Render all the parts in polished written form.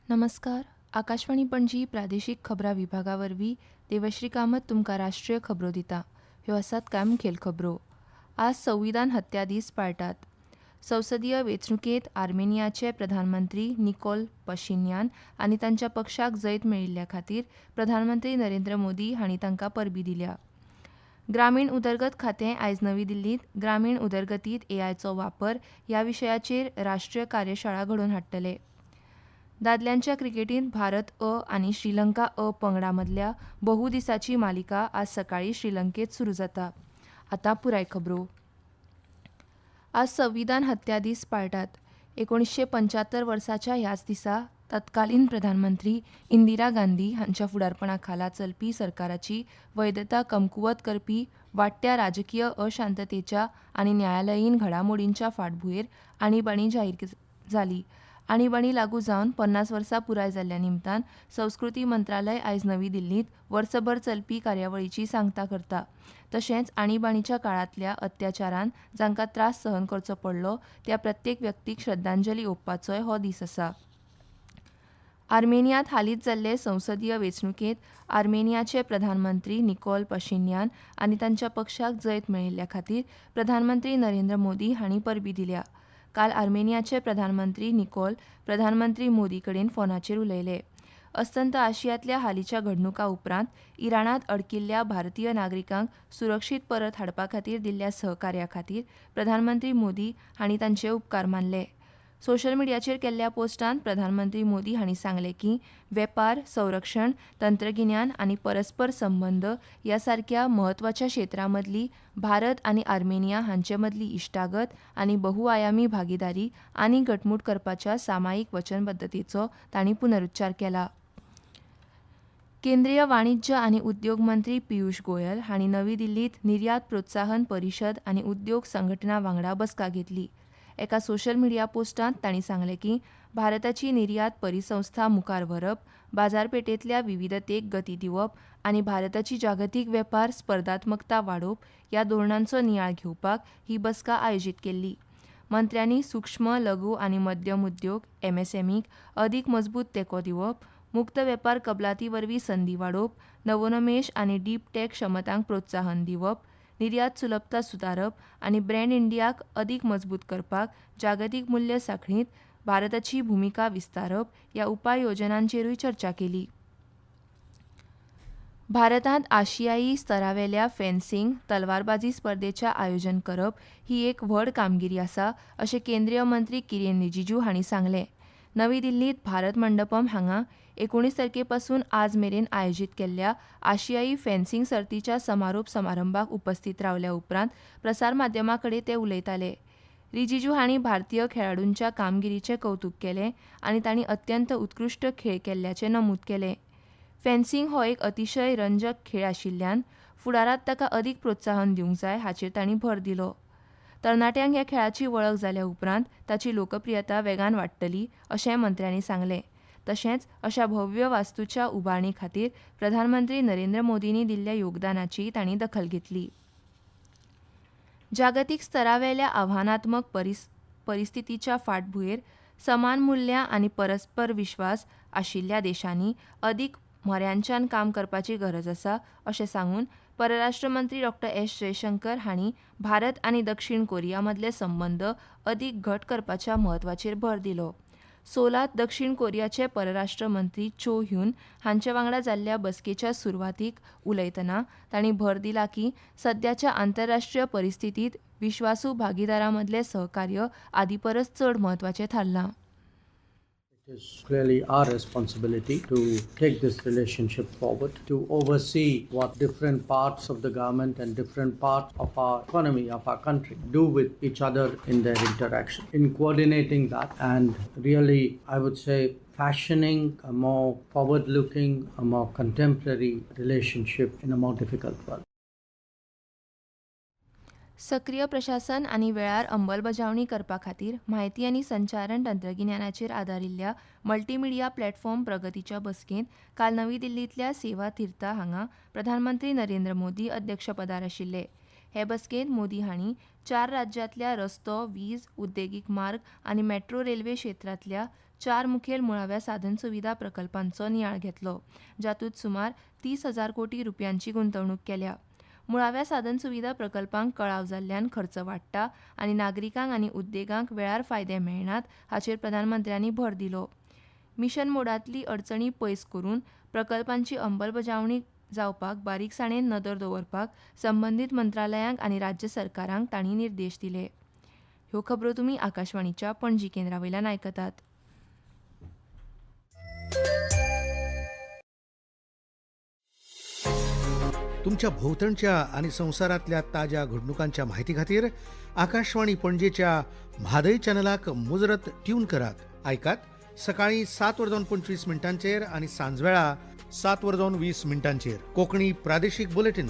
नमस्कार. आकाशवाणी पणजी प्रादेशीक खबरां विभागावरवीं देवश्री कामत तुमकां राष्ट्रीय खबरो दिता. ह्यो आसात कांय मुखेल खबरो. आज संविधान हत्या दीस पाळटात. संसदीय वेंचणुकेंत आर्मेनियाचे प्रधानमंत्री निकोल पशिन्यान आनी तांच्या पक्षाक जैत मेळिल्ल्या खातीर प्रधानमंत्री नरेंद्र मोदी हांणी तांकां परबीं दिल्या. ग्रामीण उदरगत खातें आयज नवी दिल्लींत ग्रामीण उदरगतींत एआयचो वापर ह्या विशयाचेर राष्ट्रीय कार्यशाळा घडोवन हाडटले. दादल्यांच्या क्रिकेटींत भारत अ आनी श्रीलंका अ पंगडा मदल्या बहु दिसाची मालिका आज सकाळीं श्रीलंकेत सुरू जाता. आतां पुराय खबरो. आज संविधान हत्या दीस पाळटात. 1975 वर्साच्या ह्याच दिसा तत्कालीन प्रधानमंत्री इंदिरा गांधी हांच्या फुडारपणा खाला चलपी सरकाराची वैधता कमकुवत करपी वाडट्या राजकीय अशांततेच्या आनी न्यायालयीन घडामोडींच्या फाटभुंयेर आणीबाणी जाहीर जाली. आणीबाणी लागू जावन 50 वर्सां पुराय जाल्ल्या निमतान संस्कृती मंत्रालय आयज नवी दिल्लींत वर्सभर चलपी कार्यावळीची सांगता करता. तशेंच आणीबाणीच्या काळांतल्या अत्याचारान जांकां त्रास सहन करचो पडलो त्या प्रत्येक व्यक्तीक श्रद्धांजली ओंपपाचोय हो दीस आसा. आर्मेनियांत हालींच जाल्ले संसदीय वेंचणुकेंत आर्मेनियाचे प्रधानमंत्री निकोल पशिन्यान आनी तांच्या पक्षाक जैत मेळिल्ल्या खातीर प्रधानमंत्री नरेंद्र मोदी हांणी परबीं दिल्या. काल आर्मेनियाचे प्रधानमंत्री निकोल प्रधानमंत्री मोदी कडेन फोनाचेर उलयले. अस्तंत आशियांतल्या हालींच्या घडणुकां उपरांत इराणांत अडकिल्ल्या भारतीय नागरिकांक सुरक्षीत परत हाडपा खातीर दिल्ल्या सहकार्या खातीर प्रधानमंत्री मोदी हांणी तांचे उपकार मानले. सोशल मिडियाचेर केल्ल्या पोस्टांत प्रधानमंत्री मोदी हांणी सांगलें की वेपार, संरक्षण, तंत्रगिन्यान आनी परस्पर संबंद ह्या सारक्या म्हत्वाच्या क्षेत्रां मदली भारत आनी आर्मेनिया हांचे मदली इश्टागत आनी बहुआयामी भागीदारी आनी घटमूट करपाच्या सामायिक वचनबद्धतेचो तांणी पुनरुच्चार केला. केंद्रीय वाणिज्य आनी उद्योग मंत्री पियुष गोयल हांणी नवी दिल्लींत निर्यात प्रोत्साहन परिशद आनी उद्योग संघटना वांगडा बसका घेतली. एका सोशल मिडिया पोस्टांत तांणी सांगलें की भारताची निर्यात परिसंस्था मुखार व्हरप, बाजारपेठेंतल्या विविधतेक गती दिवप आनी भारताची जागतीक वेपार स्पर्धात्मकता वाडोवप ह्या धोरणांचो नियाळ घेवपाक ही बसका आयोजीत केल्ली. मंत्र्यांनी सूक्ष्म, लघु आनी मध्यम उद्योग एमएसएमईक अदीक मजबूत तेंको दिवप, मुक्त वेपार कबलाती वरवीं संदी वाडोवप, नवोन्मेश आनी डीप टॅक क्षमतांक प्रोत्साहन दिवप, निर्यात सुलभता सुदारप आनी ब्रँड इंडियाक अदीक मजबूत करपाक जागतीक मूल्य सांखळीत भारताची भुमिका विस्तारप ह्या उपाय येवजणांचेरूय चर्चा केली. भारतांत आशियाई स्तरावेल्या फेन्सिंग, तलवारबाजी स्पर्धेचें आयोजन करप ही एक व्हड कामगिरी आसा अशें केंद्रीय मंत्री किरेन रिजिजू हांणी सांगलें. नवी दिल्लींत भारत मंडपम हांगा 19 तारखेपासून आज मेरेन आयोजीत केल्ल्या आशियाई फेन्सिंग सर्तीच्या समारोप समारंभाक उपस्थित रावल्या उपरांत प्रसारमाध्यमां कडेन ते उलयताले. रिजिजू हांणी भारतीय खेळाडूंच्या कामगिरीचें कौतुक केलें आनी तांणी अत्यंत उत्कृश्ट खेळ केल्ल्याचें नमूद केलें. फेन्सिंग हो एक अतिशय रंजक खेळ आशिल्ल्यान फुडारांत ताका अदीक प्रोत्साहन दिवंक जाय हाचेर तांणी भर दिलो. तरणाट्यांक ह्या खेळाची वळख जाल्या उपरांत ताची लोकप्रियता वेगान वाडटली अशें मंत्र्यांनी सांगलें. तशेंच अशा भव्य वास्तूच्या उबारणी खातीर प्रधानमंत्री नरेंद्र मोदींनी दिल्ल्या योगदानाची तांणी दखल घेतली. जागतीक स्तरावेल्या आव्हानात्मक परिस्थितीच्या फाटभुंयेर समान मुल्यां आनी परस्पर विश्वास आशिल्ल्या देशांनी अदीक म्हऱ्यांच्यान काम करपाची गरज आसा अशें सांगून परराष्ट्र मंत्री डॉ. एस. जयशंकर हांणी भारत आनी दक्षिण कोरिया मदले संबंद अदीक घट करपाच्या म्हत्वाचेर भर दिलो. सोलात दक्षिण कोरियाचे परराष्ट्र मंत्री चो ह्यून हांचे वांगडा जाल्ल्या बसकेच्या सुरवातीक उलयतना तांणी भर दिला की सद्याच्या आंतरराष्ट्रीय परिस्थितींत विश्वासू भागीदारां मदलें सहकार्य आदी परस चड म्हत्वाचें थारलां. It is clearly our responsibility to take this relationship forward, to oversee what different parts of the government and different parts of our economy, of our country, do with each other in their interaction. In coordinating that and really, I would say, fashioning a more forward-looking, a more contemporary relationship in a more difficult world. सक्रिय प्रशासन आनी वेळार अंमलबजावणी करपा खातीर म्हायती आनी संचारण तंत्रगिन्यानाचेर आदारिल्ल्या मल्टीमिडिया प्लॅटफॉर्म प्रगतीच्या बसकेंत काल नवी दिल्लींतल्या सेवा तीर्था हांगा प्रधानमंत्री नरेंद्र मोदी अध्यक्षपदार आशिल्ले. हे बसकेंत मोदी हांणी 4 राज्यांतल्या रस्तो, वीज, उद्देगीक मार्ग आनी मेट्रो रेल्वे क्षेत्रांतल्या 4 मुखेल मुळाव्या साधनसुविधा प्रकल्पांचो नियाळ घेतलो, जातूंत सुमार 30,000 कोटी रुपयांची गुंतवणूक केल्या. मुळाव्या साधनसुविधा प्रकल्पांक कळाव जाल्ल्यान खर्च वाडटा आनी नागरिकांक आनी उद्देगांक वेळार फायदे मेळनात हाचेर प्रधानमंत्र्यांनी भर दिलो. मिशन मोडांतली अडचणी पयस करून प्रकल्पांची अंमलबजावणी जावपाक बारीकसाणेन नदर दवरपाक संबंदीत मंत्रालयांक आनी राज्य सरकारांक तांणी निर्देश दिले. ह्यो खबरो तुमी आकाशवाणीच्या पणजी केंद्रावयल्यान आयकतात. तुमच्या भोवतणच्या आणि संवसारांतल्या ताज्या घडणुकांच्या म्हायती खातीर आकाशवाणी पणजेच्या म्हादय चॅनलाक मुजरत ट्यून करात. आयकात सकाळी 7:25 आनी सांजवेळा 7:20 कोंकणी प्रादेशीक बुलेटिन.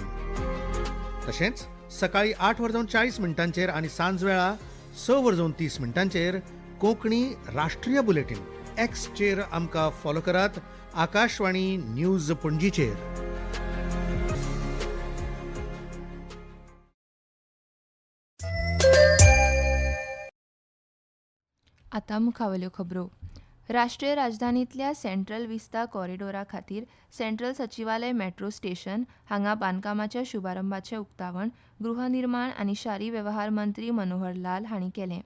तशेंच सकाळी 8:40 आनी सांजवेळा 6:30 कोंकणी राष्ट्रीय बुलेटिन. एक्सचेर आमकां फॉलो करात. आकाशवाणी न्यूज पणजीचेर. आतां मुखावल्यो खबरो. राष्ट्रीय राजधानींतल्या सेंट्रल विस्ता कॉरिडोरा खातीर सेंट्रल सचिवालय मेट्रो स्टेशन हांगा बांदकामाच्या शुभारंभाचें उक्तावण गृहनिर्माण आनी शारी वेवहार मंत्री मनोहर लाल हांणी केलें.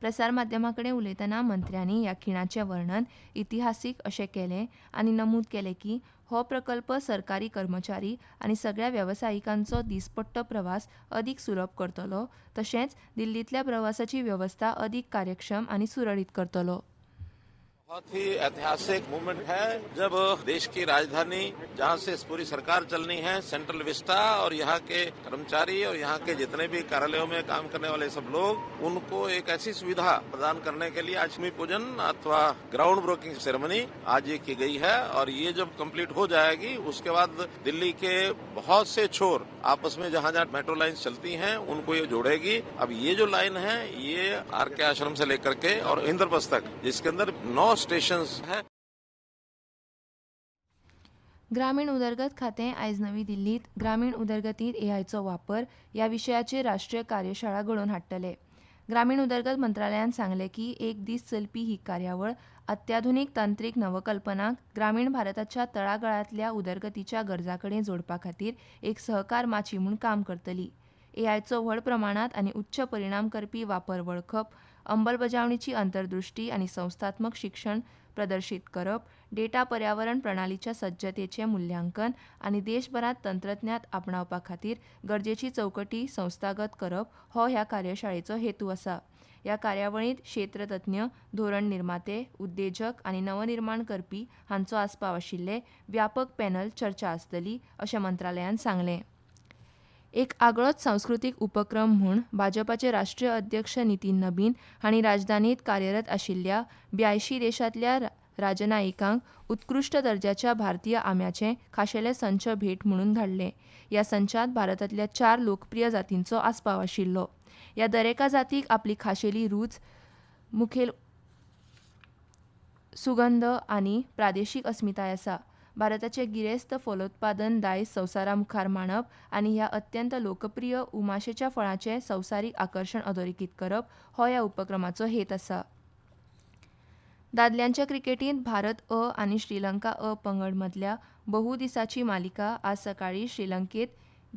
प्रसार माध्यमां कडेन उलयतना मंत्र्यांनी ह्या खिणाचें वर्णन इतिहासीक अशें केलें आनी नमूद केलें की हो प्रकल्प सरकारी कर्मचारी आनी सगळ्या वेवसायिकांचो दिसपट्टो प्रवास अदीक सुलभ करतलो, तशेंच दिल्लींतल्या प्रवासाची वेवस्था अदीक कार्यक्षम आनी सुरळीत करतलो. बहुत ही ऐतिहासिक मूवमेंट है जब देश की राजधानी जहां से पूरी सरकार चलनी है, सेंट्रल विस्टा, और यहाँ के कर्मचारी और यहाँ के जितने भी कार्यालयों में काम करने वाले सब लोग, उनको एक ऐसी सुविधा प्रदान करने के लिए आज भूमि पूजन अथवा ग्राउंड ब्रेकिंग सेरेमनी आज ये की गई है. और ये जब कंप्लीट हो जाएगी उसके बाद दिल्ली के बहुत से छोर आपस में जहाँ जहाँ मेट्रो लाइन चलती हैं उनको ये जोड़ेगी. अब ये जो लाइन है ये आर.के. आश्रम से लेकर के और इंद्रप्रस्थ तक, जिसके अंदर 9 स्टेशंस हैं. ग्रामीण उदरगत खातें आयज नवी दिल्लींत ग्रामीण उदरगतींत एआयचो वापर ह्या विशयाचेर राष्ट्रीय कार्यशाळा घडोवन हाडटले. ग्रामीण उदरगत मंत्रालयान सांगलें की एक दीस चलपी ही कार्यावळ अत्याधुनीक तांत्रीक नवकल्पनांक ग्रामीण भारताच्या तळागाळांतल्या उदरगतीच्या गरजां कडेन जोडपा खातीर एक सहकार माची म्हूण काम करतली. एआयचो व्हड प्रमाणांत आनी उच्च परिणाम करपी वापर वळखप, अंमलबजावणीची अंतर्दृष्टी आनी संस्थात्मक शिक्षण प्रदर्शीत करप, डेटा पर्यावरण प्रणालीच्या सज्जतेचें मूल्यांकन आनी देशभरांत तंत्रज्ञान आपणावपा खातीर गरजेची चौकटी संस्थागत करप हो ह्या कार्यशाळेचो हेतू आसा. ह्या कार्यावळींत क्षेत्रतज्ञ, धोरण निर्माते, उद्देजक आनी नवनिर्माण करपी हांचो आस्पाव आशिल्ले व्यापक पॅनल चर्चा आसतली, अशें मंत्रालयान सांगलें. एक आगळोच सांस्कृतीक उपक्रम म्हूण भाजपाचे राष्ट्रीय अध्यक्ष नितीन नबीन हांणी राजधानींत कार्यरत आशिल्ल्या 82 देशांतल्या राजनयिकांक उत्कृश्ट दर्जाच्या भारतीय आंब्याचें खाशेले संच भेट म्हणून धाडले. ह्या संचांत भारतांतल्या 4 लोकप्रिय जातींचो आस्पाव आशिल्लो. ह्या दरेका जातीक आपली खाशेली रूच, मुखेल सुगंध आनी प्रादेशीक अस्मिताय आसा. भारताचे गिरेस्त फलोत्पादन दायज संवसारा मुखार मांडप आनी ह्या अत्यंत लोकप्रिय उमाशेच्या फळांचें संवसारीक आकर्शण अधोरेखीत करप हो ह्या उपक्रमाचो हेत आसा. दादल्यांच्या क्रिकेटींत भारत अ आनी श्रीलंका अ पंगड मदल्या बहु दिसाची मालिका आज सकाळी श्रीलंकेत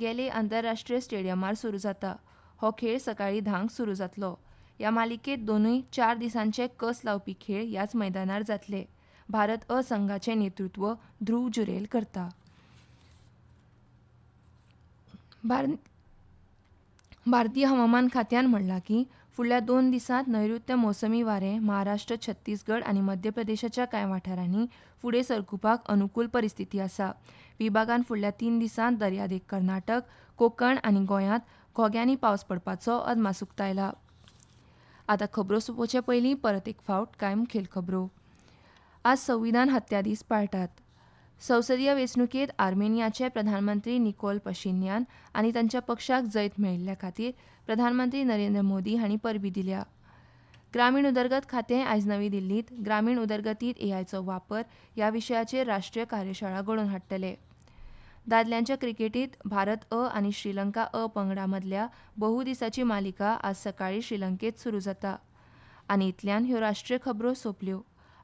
गेले आंतरराष्ट्रीय स्टेडियमार सुरू जाता. हो खेळ सकाळी 10:00 सुरू जातलो. ह्या मालिकेत दोनूय 4 दिसांचे कस लावपी खेळ ह्याच मैदानार जातले. भारत अ संघाचें नेतृत्व ध्रुव जुरेल करता. भारतीय हवामान खात्यान म्हणलां की फुडल्या 2 दिसांत नैऋत्य मोसमी वारें महाराष्ट्र, छत्तीसगड आनी मध्य प्रदेशाच्या कांय वाठारांनी फुडें सरकुपाक अनुकूल परिस्थिती आसा. विभागान फुडल्या 3 दिसांत दर्यादेग कर्नाटक, कोंकण आनी गोंयांत घोग्यांनी पावस पडपाचो अदमास उक्तायला. आतां खबरो सोंपोवचे पयलीं परत एक फावट कांय मुखेल खबरो. आज संविधान हत्या दीस पाळटात. संसदीय वेंचणुकेंत आर्मेनियाचे प्रधानमंत्री निकोल पशिन्यान आनी तांच्या पक्षाक जैत मेळिल्ल्या खातीर प्रधानमंत्री नरेंद्र मोदी हांणी परबी दिल्या. ग्रामीण उदरगत खातें आयज नवी दिल्लींत ग्रामीण उदरगतींत एआयचो वापर ह्या विशयाचेर राष्ट्रीय कार्यशाळा घडोवन हाडटले. दादल्यांच्या क्रिकेटींत भारत अ आनी श्रीलंका अ पंगडा मदल्या बहु दिसाची मालिका आज सकाळी श्रीलंकेत सुरू जाता. आनी इतल्यान ह्यो राष्ट्रीय खबरो सोंपल्यो.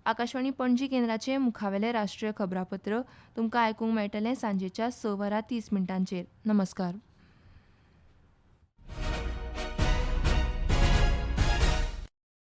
आकाशवाणी पणजी केंद्राचे मुखावेले राष्ट्रीय खबरापत्र तुमकां आयकूंक मेळटलें सांजेच्या 6:30 नमस्कार.